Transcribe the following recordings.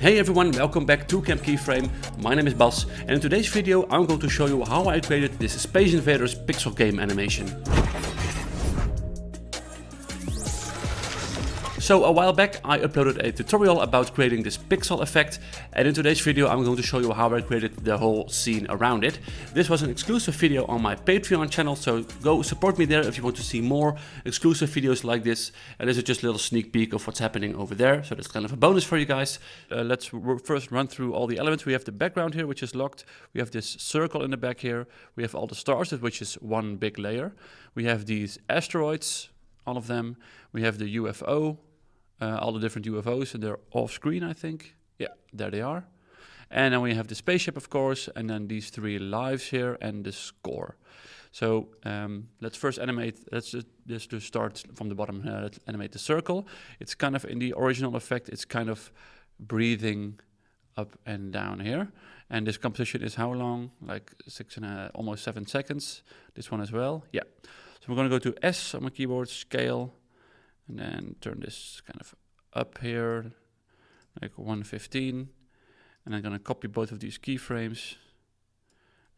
Hey everyone, welcome back to Camp Keyframe. My name is Bas, and in today's video I'm going to show you how I created this Space Invaders pixel game animation. So a while back I uploaded a tutorial about creating this pixel effect, and in today's video I'm going to show you how I created the whole scene around it. This was an exclusive video on my Patreon channel, so go support me there if you want to see more exclusive videos like this. And this is just a little sneak peek of what's happening over there, so that's kind of a bonus for you guys. Let's first run through all the elements. We have the background here, which is locked. We have this circle in the back here. We have all the stars, which is one big layer. We have these asteroids, all of them. We have the UFO. All the different UFOs, and they're off screen, I think. Yeah, there they are. And then we have the spaceship, of course, and then these three lives here and the score. So let's first animate, let's just start from the bottom. Let's animate the circle. It's kind of in the original effect, it's kind of breathing up and down here. And this composition is how long? Like almost 7 seconds. This one as well, yeah. So we're gonna go to S on my keyboard, scale, and then turn this kind of up here, like 115. And I'm gonna copy both of these keyframes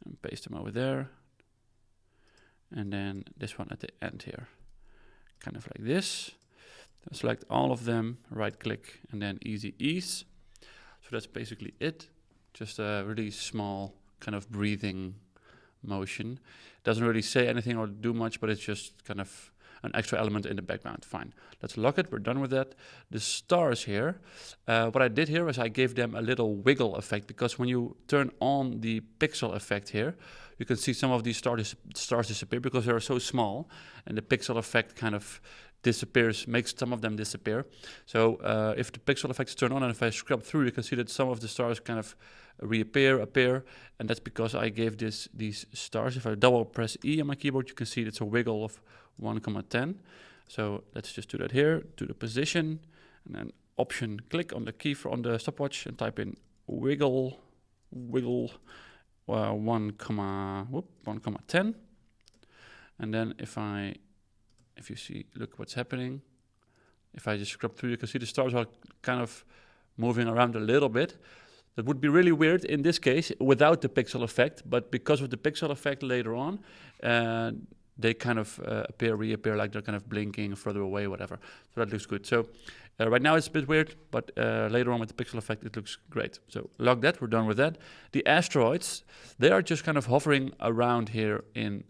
and paste them over there. And then this one at the end here, kind of like this. Then select all of them, right click, and then easy ease. So that's basically it. Just a really small kind of breathing motion. Doesn't really say anything or do much, but it's just kind of an extra element in the background. Fine. Let's lock it. We're done with that. The stars here, what I did here is I gave them a little wiggle effect, because when you turn on the pixel effect here, you can see some of these stars disappear because they're so small, and the pixel effect kind of disappears, makes some of them disappear. So if the pixel effect is turned on and if I scrub through, you can see that some of the stars kind of appear, and that's because I gave these stars. If I double press E on my keyboard, you can see it's a wiggle of 1,10. So let's just do that here, to the position, and then option click on the key on the stopwatch and type in wiggle 1,10. And then if you see, look what's happening. If I just scrub through, you can see the stars are kind of moving around a little bit. That would be really weird in this case without the pixel effect, but because of the pixel effect later on, they kind of reappear like they're kind of blinking further away, whatever. So that looks good. So right now it's a bit weird, but later on with the pixel effect, it looks great. So lock that, we're done with that. The asteroids, they are just kind of hovering around here in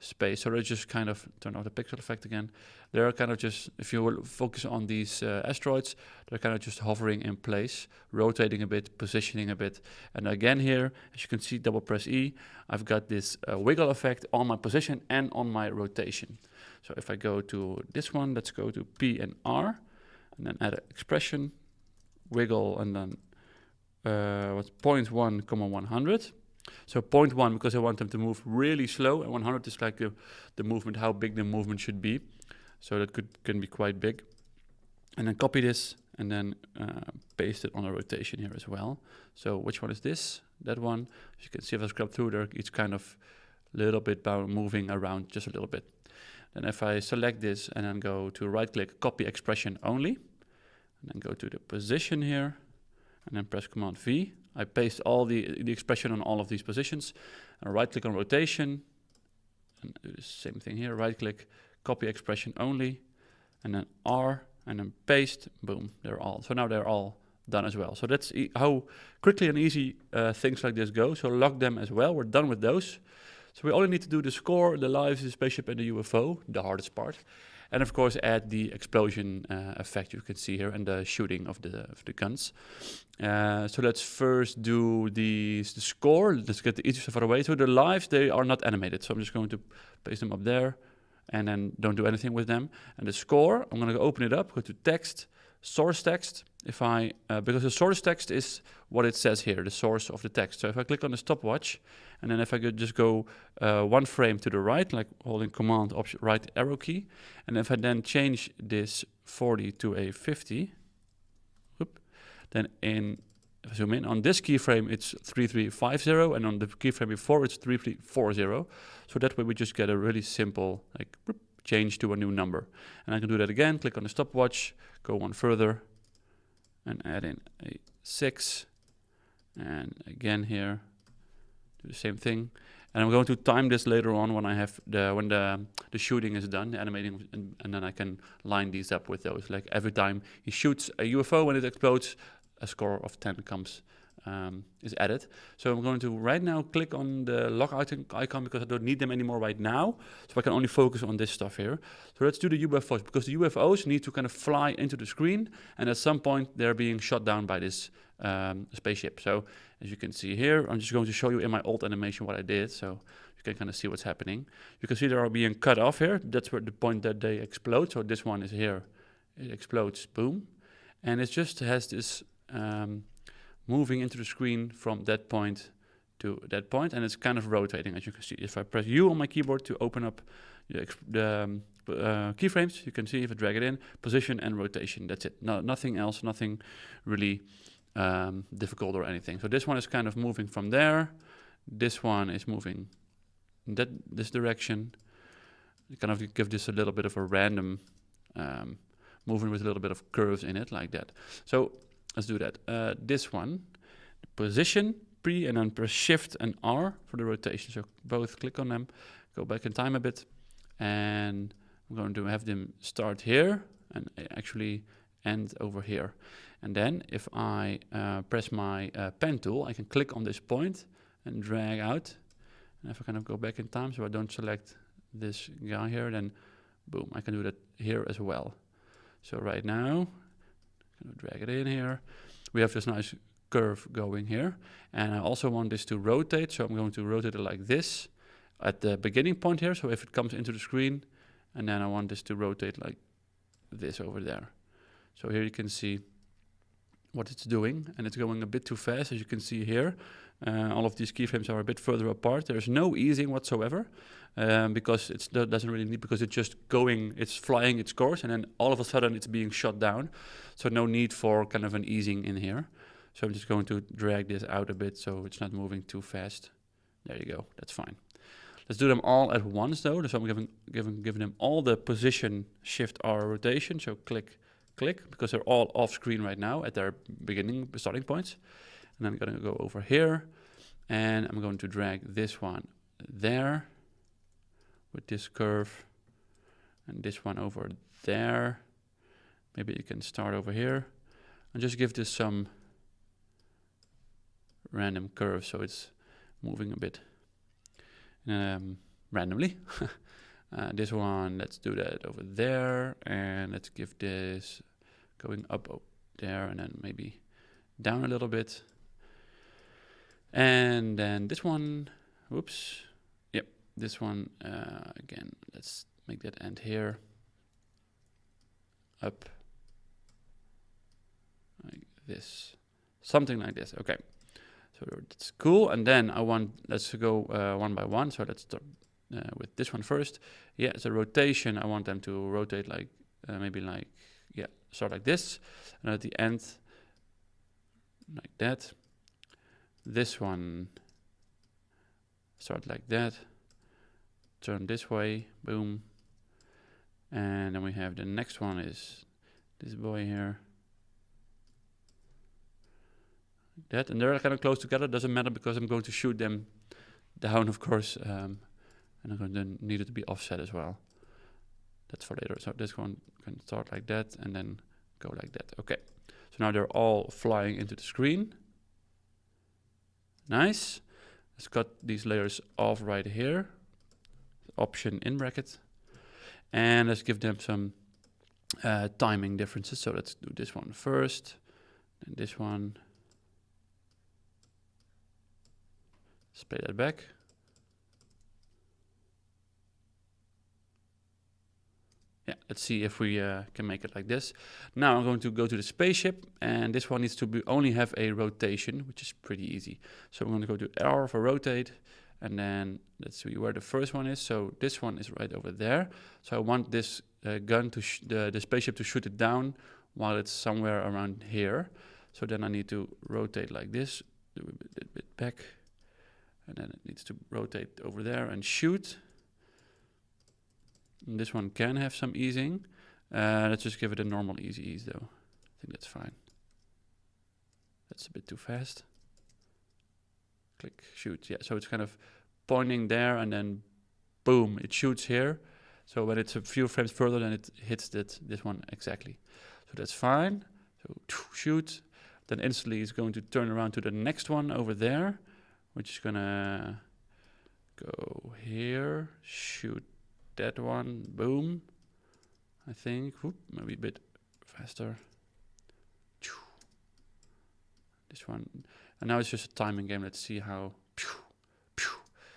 space. So they just kind of, turn off the pixel effect again. They're kind of just, if you will focus on these asteroids, they're kind of just hovering in place, rotating a bit, positioning a bit. And again here, as you can see, double press E, I've got this wiggle effect on my position and on my rotation. So if I go to this one, let's go to P and R, and then add an expression, wiggle, and then what's 0.1, 100. So 0.1 because I want them to move really slow, and 100 is like the movement, how big the movement should be. So that can be quite big. And then copy this and then paste it on a rotation here as well. So which one is this? That one. As you can see if I scrub through there, it's kind of a little bit moving around just a little bit. Then if I select this and then go to right click, copy expression only, and then go to the position here, and then press Command V. I paste all the expression on all of these positions, and right click on rotation, and do the same thing here, right click, copy expression only, and then R, and then paste, boom, so now they're all done as well. So that's how quickly and easy things like this go. So lock them as well, we're done with those. So we only need to do the score, the lives, the spaceship, and the UFO, the hardest part. And of course add the explosion effect you can see here and the shooting of the guns. So let's first do the score. Let's get the easiest far away. So the lives, they are not animated. So I'm just going to paste them up there and then don't do anything with them. And the score, I'm going to open it up, go to text, source text. Because the source text is what it says here, the source of the text. So if I click on the stopwatch, and then if I could just go one frame to the right, like holding Command Option right arrow key, and if I then change this 40 to a 50, then if I zoom in on this keyframe, it's 3350, and on the keyframe before, it's 3340. So that way we just get a really simple change to a new number. And I can do that again, click on the stopwatch, go one further, and add in a 6. And again here, do the same thing. And I'm going to time this later on when I have when the shooting is done, the animating, and then I can line these up with those. Like every time he shoots a UFO, when it explodes, a score of 10 comes is added. So I'm going to right now click on the log icon because I don't need them anymore right now. So I can only focus on this stuff here. So let's do the UFOs, because the UFOs need to kind of fly into the screen, and at some point they're being shot down by this spaceship. So as you can see here, I'm just going to show you in my old animation what I did, so you can kind of see what's happening. You can see they are being cut off here. That's where the point that they explode. So this one is here. It explodes, boom. And it just has this moving into the screen from that point to that point, and it's kind of rotating, as you can see. If I press U on my keyboard to open up the keyframes, you can see if I drag it in, position and rotation, that's it. No, nothing else, nothing really difficult or anything. So this one is kind of moving from there. This one is moving in this direction. You kind of give this a little bit of a random movement with a little bit of curves in it, like that. So let's do that. This one, position, and then press Shift and R for the rotation. So both click on them, go back in time a bit, and I'm going to have them start here and actually end over here. And then if I press my pen tool, I can click on this point and drag out. And if I kind of go back in time, so I don't select this guy here, then boom, I can do that here as well. So right now, drag it in here. We have this nice curve going here, and I also want this to rotate, so I'm going to rotate it like this at the beginning point here, so if it comes into the screen, and then I want this to rotate like this over there. So here you can see what it's doing, and it's going a bit too fast, as you can see here. All of these keyframes are a bit further apart. There's no easing whatsoever, because it doesn't really need, because it's just going, it's flying its course, and then all of a sudden it's being shot down. So no need for kind of an easing in here. So I'm just going to drag this out a bit so it's not moving too fast. There you go, that's fine. Let's do them all at once though. So I'm giving them all the position, Shift R rotation. So click, click, because they're all off screen right now at their starting points. And I'm going to go over here, and I'm going to drag this one there with this curve, and this one over there. Maybe you can start over here and just give this some random curve so it's moving a bit randomly. This one, let's do that over there, and let's give this going up there and then maybe down a little bit. And then this one, whoops, yep, this one, again, let's make that end here, up, like this, something like this, okay. So that's cool, and then let's go one by one, so let's start with this one first. Yeah, it's a rotation, I want them to rotate like, maybe like, yeah, start like this, and at the end, like that. This one, start like that, turn this way, boom. And then we have the next one is this boy here. Like that, and they're kind of close together, doesn't matter because I'm going to shoot them down, of course. And I'm going to need it to be offset as well. That's for later. So this one can start like that and then go like that. Okay, so now they're all flying into the screen. Nice. Let's cut these layers off right here. Option in bracket. And let's give them some timing differences. So let's do this one first. And this one. Let's play that back. Yeah, let's see if we can make it like this. Now I'm going to go to the spaceship, and this one needs to only have a rotation, which is pretty easy. So I'm going to go to R for rotate, and then let's see where the first one is. So this one is right over there. So I want this gun to the spaceship to shoot it down while it's somewhere around here. So then I need to rotate like this, do a bit back, and then it needs to rotate over there and shoot. And this one can have some easing. Let's just give it a normal easy ease though. I think that's fine. that's a bit too fast. Click, shoot. Yeah, so it's kind of pointing there and then boom, it shoots here. So when it's a few frames further, then it hits this one exactly. So that's fine. So shoot. Then instantly it's going to turn around to the next one over there, which is gonna go here, shoot that one, boom. I think, whoop, maybe a bit faster. This one, and now it's just a timing game. Let's see how.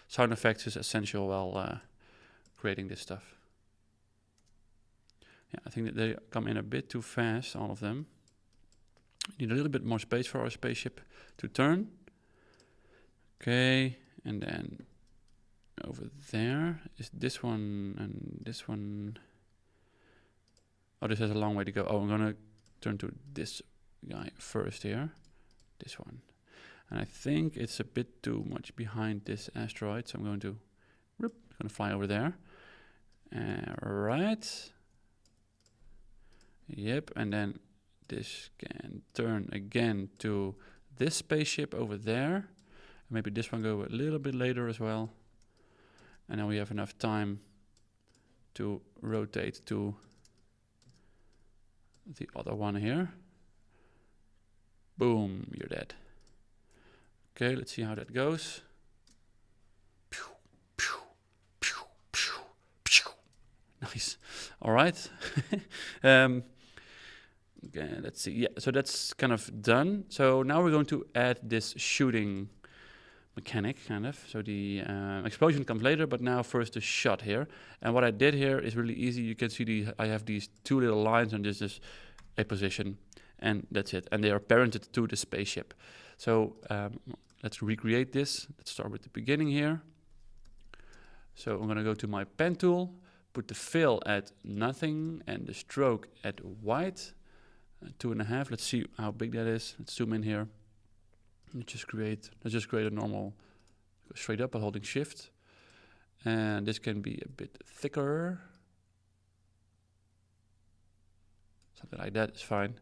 Sound effects is essential while creating this stuff. Yeah, I think that they come in a bit too fast, all of them. Need a little bit more space for our spaceship to turn. Okay, and then over there is this one and this one. Oh, this has a long way to go. Oh, I'm gonna turn to this guy first here. This one. And I think it's a bit too much behind this asteroid, so I'm going to fly over there. Right. Yep, and then this can turn again to this spaceship over there. Maybe this one go a little bit later as well. And then we have enough time to rotate to the other one here. Boom, you're dead. Okay, let's see how that goes. Nice. All right. Okay, let's see. Yeah, so that's kind of done. So now we're going to add this shooting mechanic, kind of. So the explosion comes later, but now first the shot here. And what I did here is really easy. You can see I have these two little lines, and this is a position, and that's it. And they are parented to the spaceship. So let's recreate this. Let's start with the beginning here. So I'm going to go to my pen tool, put the fill at nothing, and the stroke at white. 2.5. Let's see how big that is. Let's zoom in here. Let's just create a normal straight up by holding shift. And this can be a bit thicker. Something like that is fine.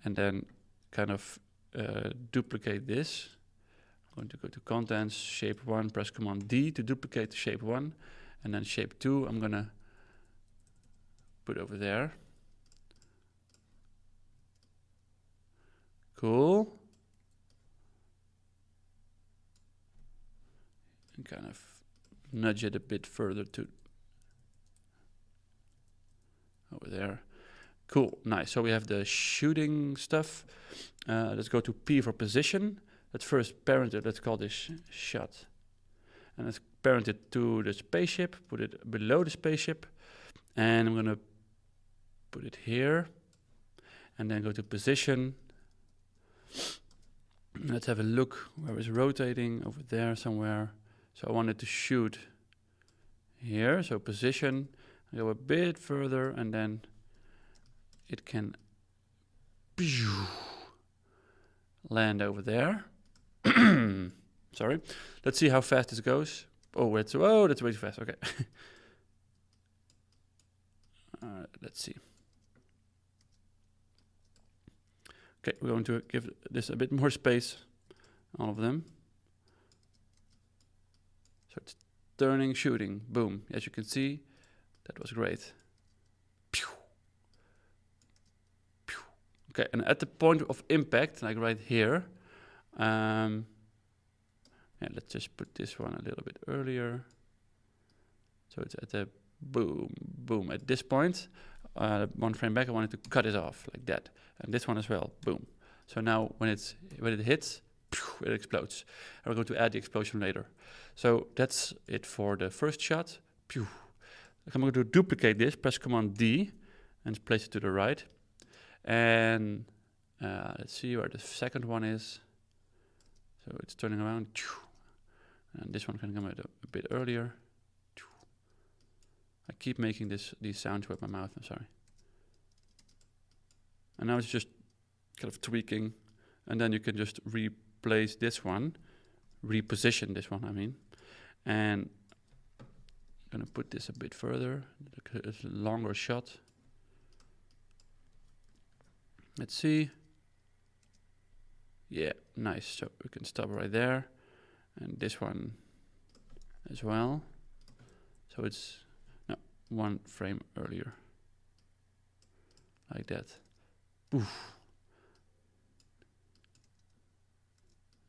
And then kind of duplicate this. I'm going to go to contents, shape 1, press command D to duplicate the shape 1. And then shape 2 I'm gonna put over there. Cool. And kind of nudge it a bit further to over there. Cool, nice. So we have the shooting stuff. Let's go to P for position. Let's first parent it. Let's call this shot. And let's parent it to the spaceship. Put it below the spaceship. And I'm going to put it here. And then go to position. Let's have a look where it's rotating over there somewhere. So I wanted to shoot here. So position. Go a bit further and then it can land over there. Sorry. Let's see how fast this goes. Oh, that's way too fast. Okay. Let's see. Okay, we're going to give this a bit more space. All of them. So it's turning, shooting, boom. As you can see, that was great. Okay, and at the point of impact, like right here, yeah, let's just put this one a little bit earlier. So it's at the boom, boom. At this point, one frame back, I wanted to cut it off like that, and this one as well, boom. So now when it hits, it explodes. And we're going to add the explosion later. So that's it for the first shot. I'm going to duplicate this, press Command D, and place it to the right. And let's see where the second one is. So it's turning around. And this one can come a bit earlier. I keep making these sounds with my mouth, I'm sorry. And now it's just kind of tweaking. And then you can just replace this one, reposition this one, I mean. And I'm going to put this a bit further, a longer shot. Let's see. Yeah, nice. So we can stop right there. And this one as well. So it's no, 1 frame earlier. Like that. Oof.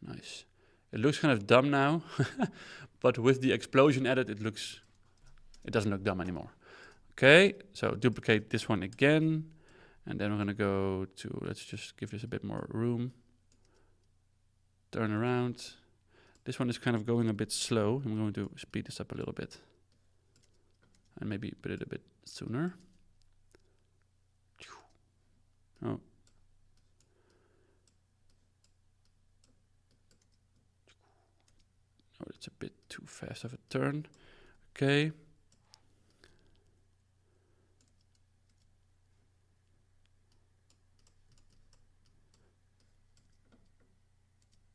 Nice. It looks kind of dumb now, but with the explosion added, it doesn't look dumb anymore. Okay, so duplicate this one again. And then we're gonna go to, let's just give this a bit more room. Turn around. This one is kind of going a bit slow. I'm going to speed this up a little bit. And maybe put it a bit sooner. Oh. Oh, it's a bit too fast of a turn. Okay.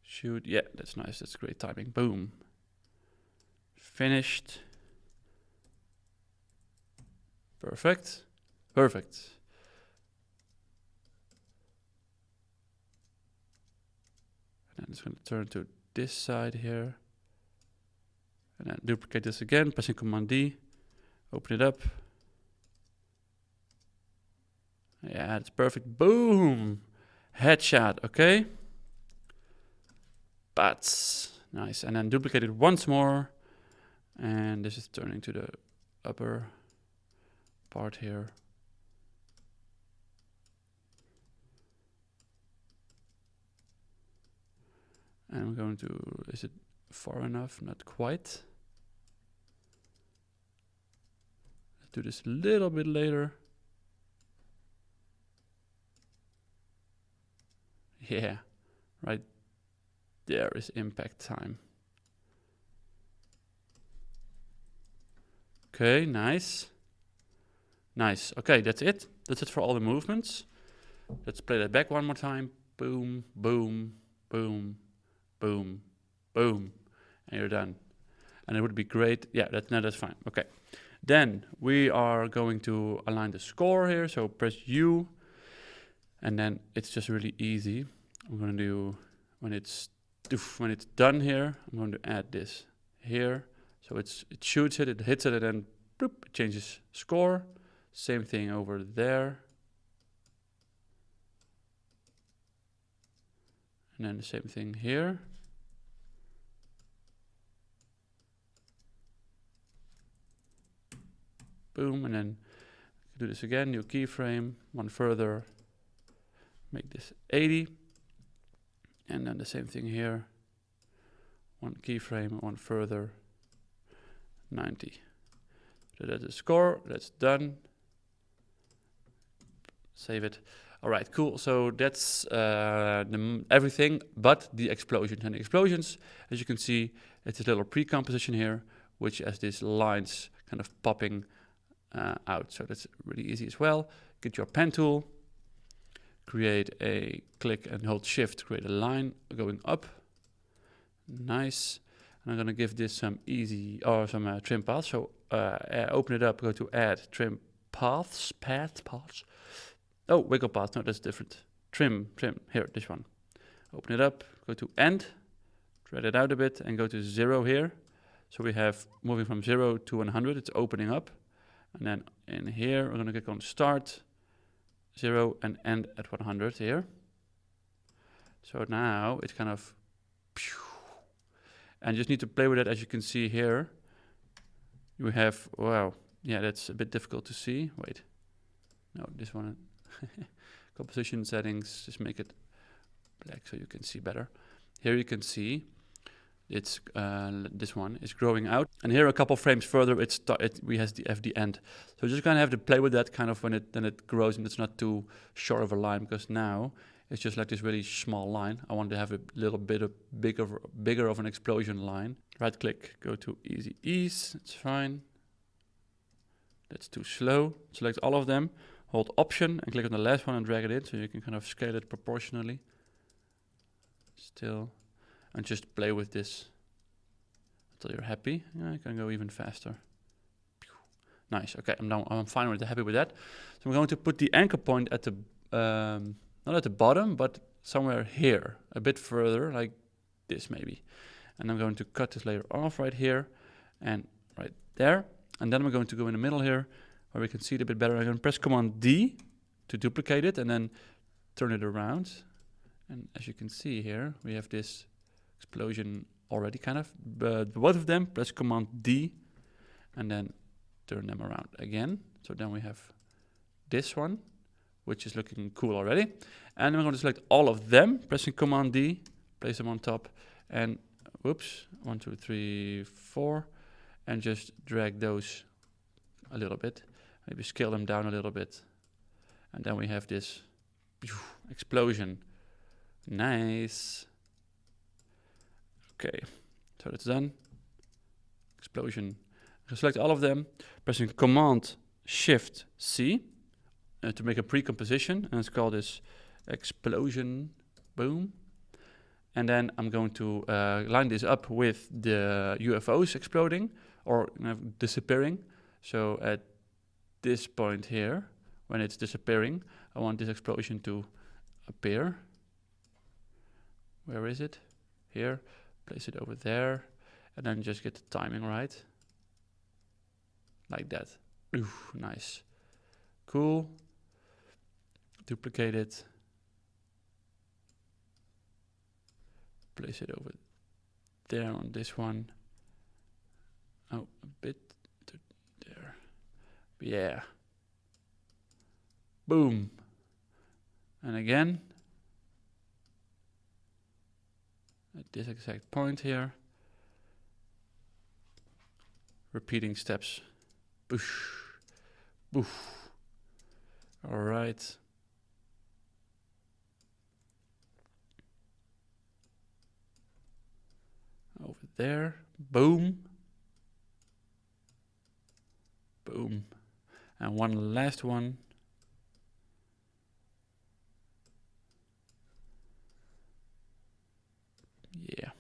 Shoot, yeah, that's nice. That's great timing. Boom. Finished. Perfect. Perfect. And then it's going to turn to this side here. And then duplicate this again, pressing Command D. Open it up. Yeah, it's perfect. Boom. Headshot, okay. But nice. And then duplicate it once more. And this is turning to the upper part here. And I'm going to, is it far enough? Not quite. Let's do this a little bit later. Yeah, right there is impact time. Okay, nice. Nice. Okay, that's it. That's it for all the movements. Let's play that back one more time. Boom, boom, boom, boom, boom. And you're done. And it would be great. Yeah, that's fine. Okay. Then we are going to align the score here. So press U. And then it's just really easy. I'm going to do, when it's done here, I'm going to add this here. So it shoots it, it hits it, and then bloop, it changes score. Same thing over there. And then the same thing here. Boom, and then do this again, new keyframe, one further. Make this 80. And then the same thing here. One keyframe, one further, 90. So that's the score, that's done. Save it. All right, cool. So that's everything but the explosions. And the explosions, as you can see, it's a little pre-composition here, which has these lines kind of popping out. So that's really easy as well. Get your pen tool, create a click and hold shift, create a line going up. Nice. And I'm going to give this some easy, or some trim paths. So open it up, go to add, trim paths, paths. Oh, wiggle path, no, that's different. Trim, here, this one. Open it up, go to end, drag it out a bit, and go to 0 here. So we have moving from 0 to 100, it's opening up. And then in here, we're going to click on start, 0, and end at 100 here. So now it's kind of, and you just need to play with it. As you can see here, you have, wow, yeah, that's a bit difficult to see. Wait, no, this one, composition settings, just make it black so you can see better. Here you can see it's this one is growing out, and here a couple frames further, we have the end. So you're just gonna have to play with that kind of when it grows, and it's not too short of a line, because now it's just like this really small line. I want to have a little bit of bigger of an explosion line. Right click, go to easy ease. It's fine. That's too slow. Select all of them. Hold Option and click on the last one and drag it in, so you can kind of scale it proportionally. Still, and just play with this until you're happy. Yeah, I can go even faster. Nice. Okay, I'm fine with happy with that. So I'm going to put the anchor point at the not at the bottom, but somewhere here, a bit further, like this maybe. And I'm going to cut this layer off right here and right there. And then we're going to go in the middle here where we can see it a bit better. I'm going to press Command D to duplicate it and then turn it around. And as you can see here, we have this explosion already kind of. But both of them, press Command D and then turn them around again. So then we have this one, which is looking cool already. And I'm going to select all of them, pressing Command D, place them on top, and whoops, 1, 2, 3, 4, and just drag those a little bit. Maybe scale them down a little bit. And then we have this explosion. Nice. Okay, so that's done. Explosion. I select all of them, pressing Command Shift C to make a pre-composition, and let's call this explosion. Boom. And then I'm going to line this up with the UFOs exploding or disappearing. So at this point here, when it's disappearing, I want this explosion to appear. Where is it? Here. Place it over there. And then just get the timing right. Like that. Ooh, nice. Cool. Duplicate it. Place it over there on this one. Oh, a bit to there. Yeah. Boom. And again. At this exact point here. Repeating steps. Boosh. Boof. All right. Over there. Boom. Boom. And one last one. Yeah.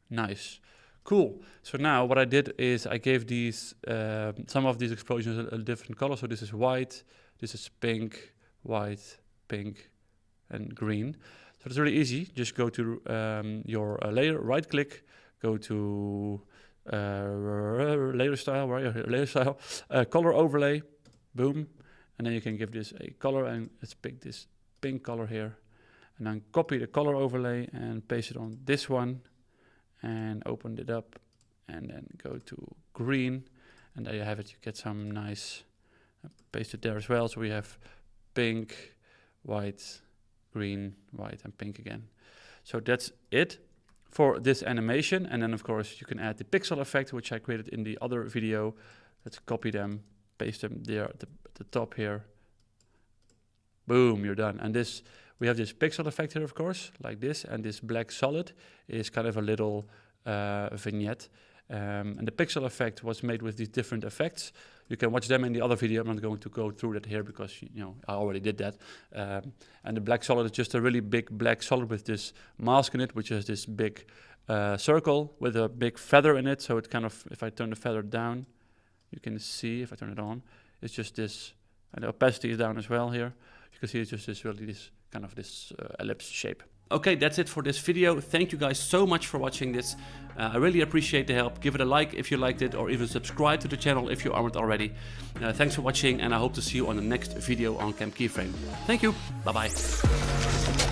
Nice. Cool. So now what I did is I gave these some of these explosions a different color. So this is white, this is pink, white, pink, and green. So it's really easy. Just go to your layer, right click, go to layer style, right? Layer style, color overlay, boom, and then you can give this a color, and let's pick this pink color here, and then copy the color overlay and paste it on this one, and open it up, and then go to green, and there you have it. You get some nice, paste it there as well. So we have pink, white, green, white, and pink again. So that's it for this animation. And then of course you can add the pixel effect, which I created in the other video. Let's copy them, paste them there at the top here. Boom, you're done. And this, we have this pixel effect here, of course, like this, and this black solid is kind of a little vignette. And the pixel effect was made with these different effects. You can watch them in the other video. I'm not going to go through that here because, you know, I already did that. And the black solid is just a really big black solid with this mask in it, which is this big circle with a big feather in it. So it kind of, if I turn the feather down, you can see, if I turn it on, it's just this, and the opacity is down as well here. You can see it's just this really this kind of this ellipse shape. Okay, that's it for this video. Thank you guys so much for watching this. I really appreciate the help. Give it a like if you liked it, or even subscribe to the channel if you aren't already. Thanks for watching, and I hope to see you on the next video on Camp Keyframe. Thank you. Bye-bye.